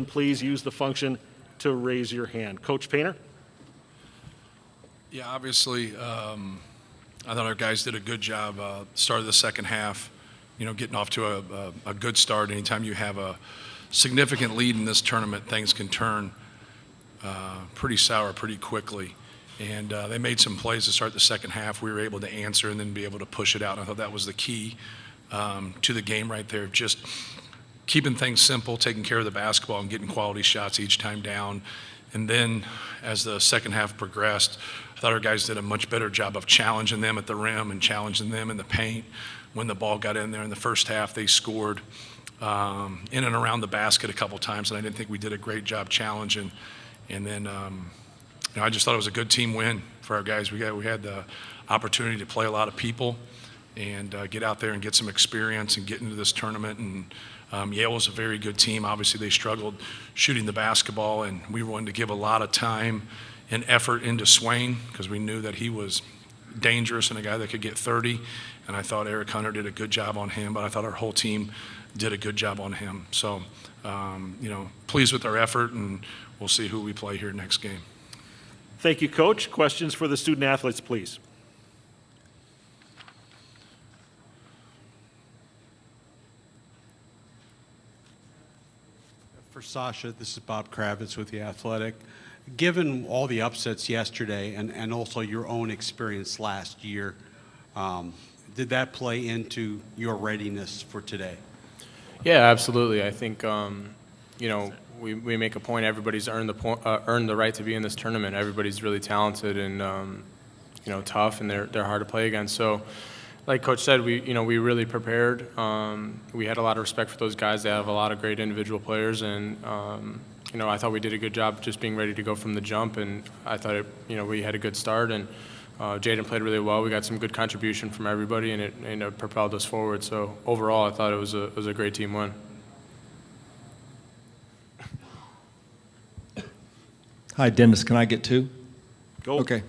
please use the function to raise your hand. Coach Painter? Yeah, obviously, I thought our guys did a good job start of the second half, getting off to a good start. Anytime you have a significant lead in this tournament, things can turn pretty sour pretty quickly. And they made some plays to start the second half. We were able to answer and then be able to push it out. And I thought that was the key to the game right there. Just keeping things simple, taking care of the basketball and getting quality shots each time down. And then as the second half progressed, I thought our guys did a much better job of challenging them at the rim and challenging them in the paint. When the ball got in there in the first half, they scored in and around the basket a couple times, and I didn't think we did a great job challenging. And then I just thought it was a good team win for our guys. We had the opportunity to play a lot of people and get out there and get some experience and get into this tournament. And Yale was a very good team. Obviously, they struggled shooting the basketball, and we wanted to give a lot of time and effort into Swain because we knew that he was dangerous and a guy that could get 30. And I thought Eric Hunter did a good job on him, but I thought our whole team did a good job on him. So, pleased with our effort, and we'll see who we play here next game. Thank you, Coach. Questions for the student athletes, please. For Sasha, this is Bob Kravitz with The Athletic. Given all the upsets yesterday and also your own experience last year, did that play into your readiness for today? Yeah, absolutely. I think, we make a point. Everybody's earned the right to be in this tournament. Everybody's really talented and, tough, and they're hard to play against. So, like Coach said, we really prepared. We had a lot of respect for those guys. They have a lot of great individual players, and I thought we did a good job just being ready to go from the jump. And I thought we had a good start, and Jaden played really well. We got some good contribution from everybody, and it propelled us forward. So overall, I thought it was a great team win. Hi, Dennis. Can I get two? Go. Okay.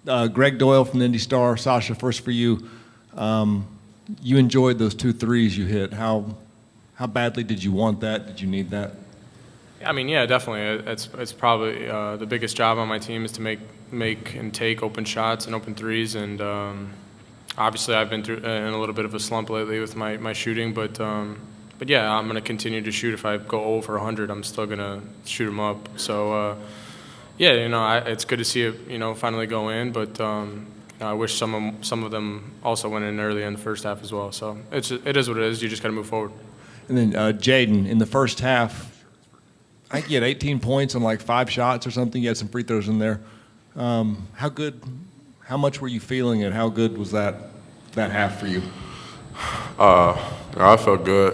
Greg Doyle from the Indy Star. Sasha, first for you. You enjoyed those 2 threes you hit. How badly did you want that? Did you need that? I mean, yeah, definitely. It's probably the biggest job on my team is to make and take open shots and open threes. And obviously, I've been through in a little bit of a slump lately with my shooting. But yeah, I'm going to continue to shoot. If I go over 100, I'm still going to shoot them up. So yeah, it's good to see it finally go in. But I wish some of them also went in early in the first half as well. So it is what it is. You just got to move forward. And then Jaden, in the first half, I think you had 18 points on like 5 shots or something. You had some free throws in there. How much were you feeling it? How good was that half for you? I felt good.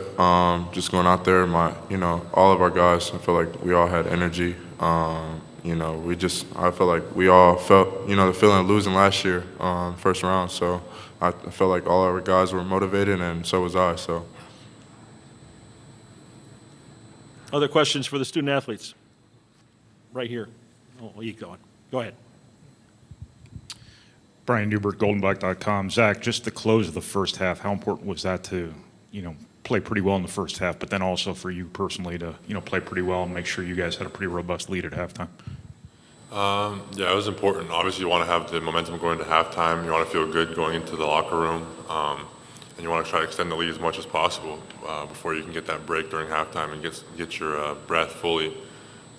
Just going out there, all of our guys, I feel like we all had energy. I feel like we all felt, the feeling of losing last year, first round. So I felt like all our guys were motivated, and so was I. So. Other questions for the student athletes? Right here. Oh, you going. Go ahead. Brian Newbert, goldenblack.com. Zach, just the close of the first half, how important was that to, play pretty well in the first half, but then also for you personally to, play pretty well and make sure you guys had a pretty robust lead at halftime? Yeah, it was important. Obviously, you want to have the momentum going into halftime. You want to feel good going into the locker room. And you want to try to extend the lead as much as possible before you can get that break during halftime and get your breath fully.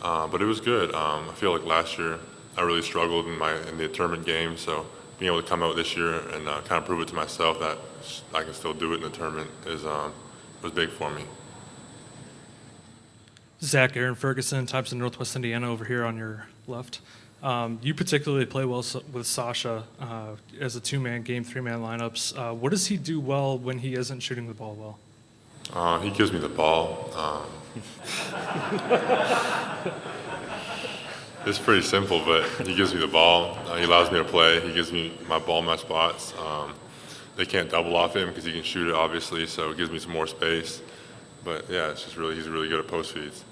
But it was good. I feel like last year I really struggled in the tournament game, so being able to come out this year and kind of prove it to myself that I can still do it in the tournament was big for me. Zach, Aaron Ferguson, Times of Northwest Indiana over here on your left. You particularly play well with Sasha as a 2-man game, 3-man lineups. What does he do well when he isn't shooting the ball well? He gives me the ball. It's pretty simple, but he gives me the ball. He allows me to play. He gives me my ball, my spots. They can't double off him because he can shoot it, obviously, so it gives me some more space. But yeah, he's really good at post feeds.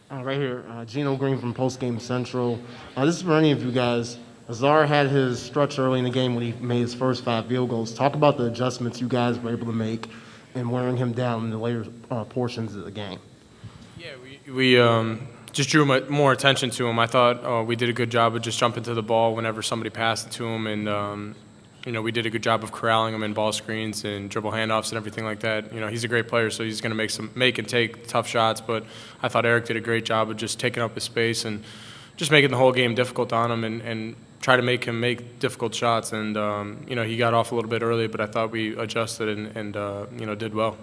Right here, Gino Green from Post-Game Central. This is for any of you guys. Azar had his stretch early in the game when he made his first 5 field goals. Talk about the adjustments you guys were able to make and wearing him down in the later portions of the game. Yeah, we just drew more attention to him. I thought we did a good job of just jumping to the ball whenever somebody passed it to him, and we did a good job of corralling him in ball screens and dribble handoffs and everything like that. He's a great player, so he's going to make and take tough shots. But I thought Eric did a great job of just taking up his space and just making the whole game difficult on him and try to make him make difficult shots. And he got off a little bit early, but I thought we adjusted and did well.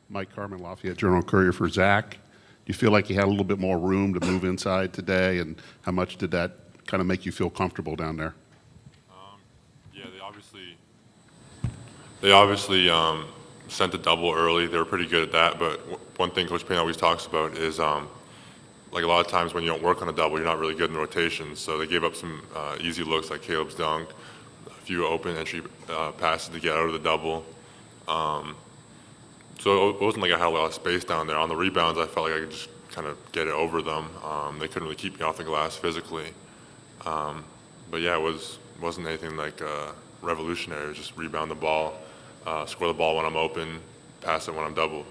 Mike Carmen, Lafayette Journal-Courier for Zach. Do you feel like you had a little bit more room to move inside today, and how much did that kind of make you feel comfortable down there? Yeah, they obviously sent the double early. They were pretty good at that, but one thing Coach Payne always talks about is like a lot of times when you don't work on a double, you're not really good in the rotations. So they gave up some easy looks like Caleb's dunk, a few open entry passes to get out of the double. So it wasn't like I had a lot of space down there. On the rebounds, I felt like I could just kind of get it over them. They couldn't really keep me off the glass physically. But yeah, it wasn't anything like revolutionary. It was just rebound the ball, score the ball when I'm open, pass it when I'm double.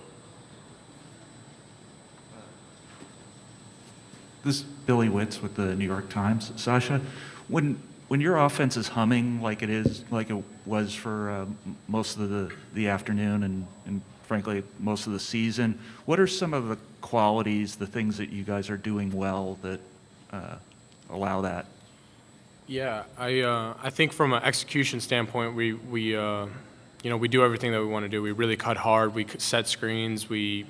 This is Billy Witz with the New York Times. Sasha, when your offense is humming like it was for most of the afternoon and frankly most of the season, what are some of the qualities, the things that you guys are doing well that allow that? Yeah, I think from an execution standpoint, we do everything that we want to do. We really cut hard. We set screens. We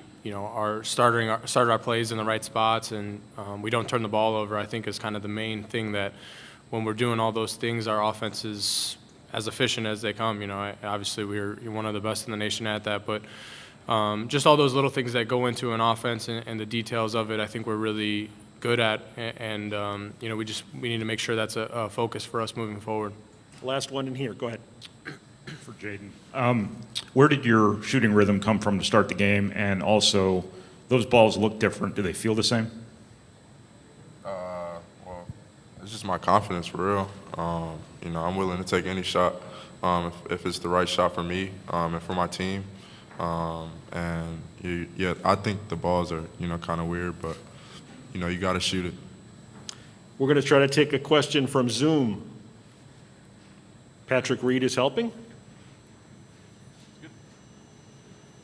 started our plays in the right spots, and we don't turn the ball over. I think is kind of the main thing that when we're doing all those things, our offense is as efficient as they come. Obviously we're one of the best in the nation at that, but just all those little things that go into an offense and the details of it, I think we're really good at, and we need to make sure that's a focus for us moving forward. Last one in here. Go ahead. For Jaden, where did your shooting rhythm come from to start the game, and also those balls look different? Do they feel the same? Well, it's just my confidence for real. I'm willing to take any shot if it's the right shot for me and for my team. I think the balls are kind of weird, but you got to shoot it. We're going to try to take a question from Zoom. Patrick Reed is helping.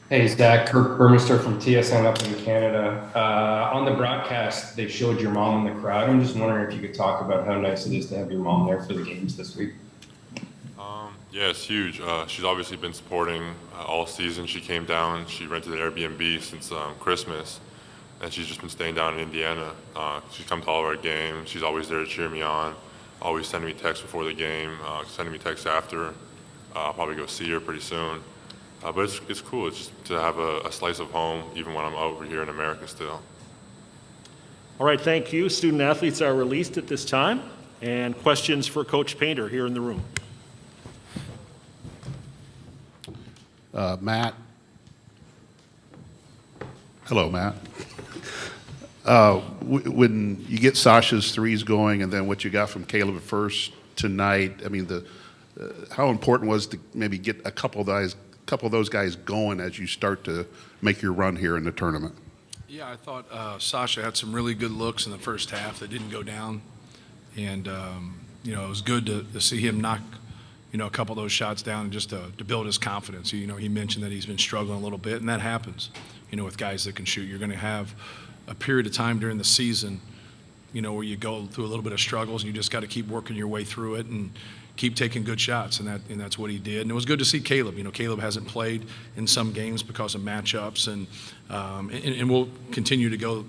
Hey, Zach. Kirk Burmester from TSN up in Canada. On the broadcast, they showed your mom in the crowd. I'm just wondering if you could talk about how nice it is to have your mom there for the games this week. Yeah, it's huge. She's obviously been supporting all season. She came down. She rented an Airbnb since Christmas, and she's just been staying down in Indiana. She's come to all of our games. She's always there to cheer me on, always sending me texts before the game, sending me texts after. I'll probably go see her pretty soon. But it's cool. It's just to have a slice of home, even when I'm over here in America still. All right, thank you. Student athletes are released at this time. And questions for Coach Painter here in the room. Matt. Hello, Matt. When you get Sasha's threes going and then what you got from Caleb at first tonight, I mean, how important was to maybe get a couple of those guys going as you start to make your run here in the tournament? Yeah, I thought Sasha had some really good looks in the first half that didn't go down. And, it was good to see him knock, a couple of those shots down and just to build his confidence. He mentioned that he's been struggling a little bit, and that happens, with guys that can shoot. You're going to have a period of time during the season, where you go through a little bit of struggles, and you just got to keep working your way through it and keep taking good shots, and that's what he did. And it was good to see Caleb. Caleb hasn't played in some games because of matchups, and we'll continue to go,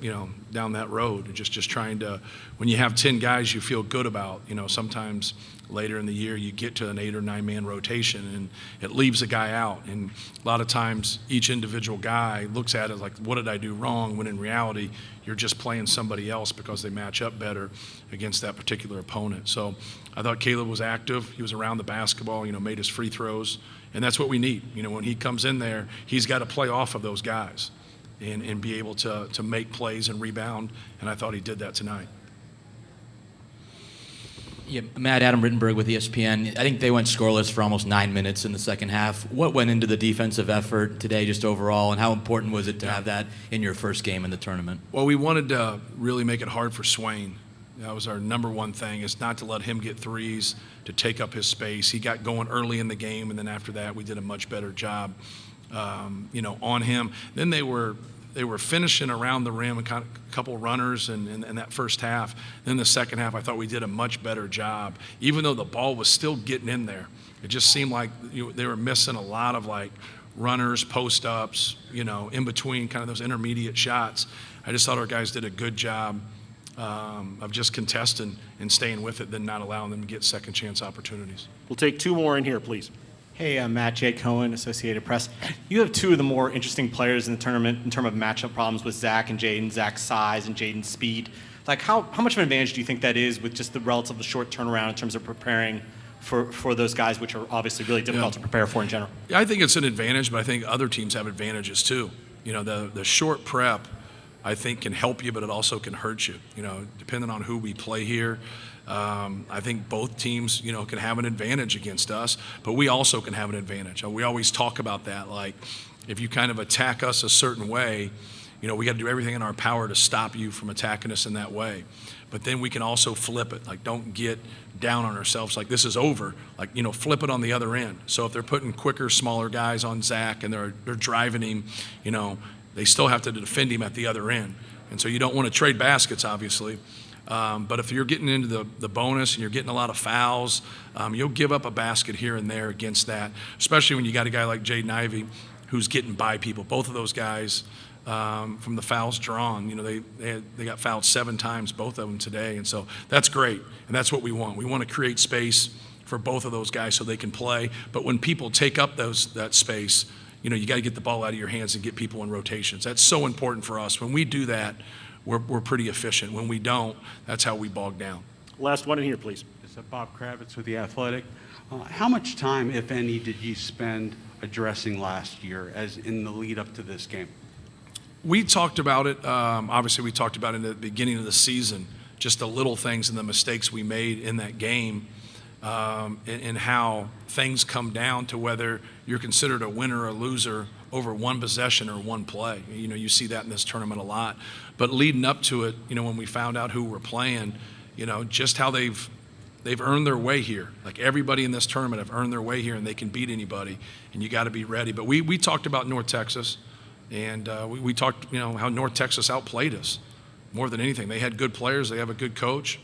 down that road. And just trying to, when you have 10 guys you feel good about, sometimes later in the year you get to an 8 or 9 man rotation and it leaves a guy out. And a lot of times each individual guy looks at it like, what did I do wrong? When in reality, you're just playing somebody else because they match up better against that particular opponent. So I thought Caleb was active. He was around the basketball, made his free throws. And that's what we need. When he comes in there, he's got to play off of those guys and be able to make plays and rebound. And I thought he did that tonight. Yeah, Matt, Adam Rittenberg with ESPN. I think they went scoreless for almost 9 minutes in the second half. What went into the defensive effort today just overall, and how important was it to have that in your first game in the tournament? Well, we wanted to really make it hard for Swain. That was our number one thing, is not to let him get threes, to take up his space. He got going early in the game, and then after that we did a much better job, on him. Then they were finishing around the rim, a couple runners in that first half. Then the second half, I thought we did a much better job, even though the ball was still getting in there. It just seemed like they were missing a lot of like runners, post-ups, in between kind of those intermediate shots. I just thought our guys did a good job of just contesting and staying with it, then not allowing them to get second chance opportunities. We'll take two more in here, please. Hey, I'm Matt J. Cohen, Associated Press. You have two of the more interesting players in the tournament in terms of matchup problems with Zach and Jaden, Zach's size and Jaden's speed. Like, how much of an advantage do you think that is with just the relatively short turnaround in terms of preparing for those guys, which are obviously really difficult to prepare for in general? Yeah, I think it's an advantage, but I think other teams have advantages too. The short prep, I think, can help you, but it also can hurt you, depending on who we play here. I think both teams, can have an advantage against us, but we also can have an advantage. We always talk about that. Like, if you kind of attack us a certain way, we got to do everything in our power to stop you from attacking us in that way. But then we can also flip it. Like, don't get down on ourselves like this is over. Like, flip it on the other end. So if they're putting quicker, smaller guys on Zach and they're driving him, they still have to defend him at the other end. And so you don't want to trade baskets, obviously. But if you're getting into the bonus and you're getting a lot of fouls, you'll give up a basket here and there against that, especially when you got a guy like Jaden Ivey who's getting by people. Both of those guys, from the fouls drawn, they got fouled 7 times, both of them today. And so that's great, and that's what we want. We want to create space for both of those guys so they can play. But when people take up that space, you got to get the ball out of your hands and get people in rotations. That's so important for us. When we do that, we're pretty efficient. When we don't, that's how we bog down. Last one in here, please. It's Bob Kravitz with The Athletic. How much time, if any, did you spend addressing last year as in the lead up to this game? We talked about it. Obviously, we talked about it at the beginning of the season, just the little things and the mistakes we made in that game, and how things come down to whether you're considered a winner or a loser over one possession or one play. You see that in this tournament a lot. But leading up to it, when we found out who we're playing, just how they've earned their way here. Like, everybody in this tournament have earned their way here, and they can beat anybody, and you got to be ready. But we talked about North Texas, and we talked, how North Texas outplayed us more than anything. They had good players. They have a good coach,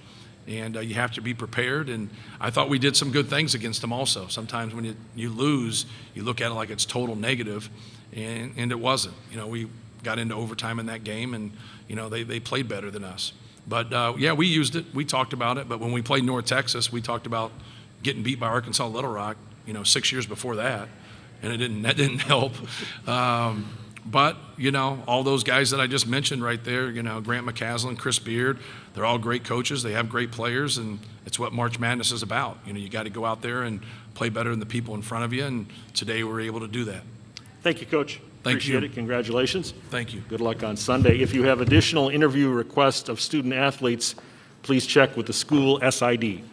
and you have to be prepared. And I thought we did some good things against them also. Sometimes when you lose, you look at it like it's total negative, and it wasn't. We got into overtime in that game, and they played better than us. But yeah, we used it. We talked about it. But when we played North Texas, we talked about getting beat by Arkansas Little Rock, 6 years before that, and that didn't help. But all those guys that I just mentioned right there, Grant McCaslin, Chris Beard, they're all great coaches. They have great players, and it's what March Madness is about. You got to go out there and play better than the people in front of you, and today we're able to do that. Thank you, Coach. Appreciate it. Congratulations. Thank you. Good luck on Sunday. If you have additional interview requests of student athletes, please check with the school SID.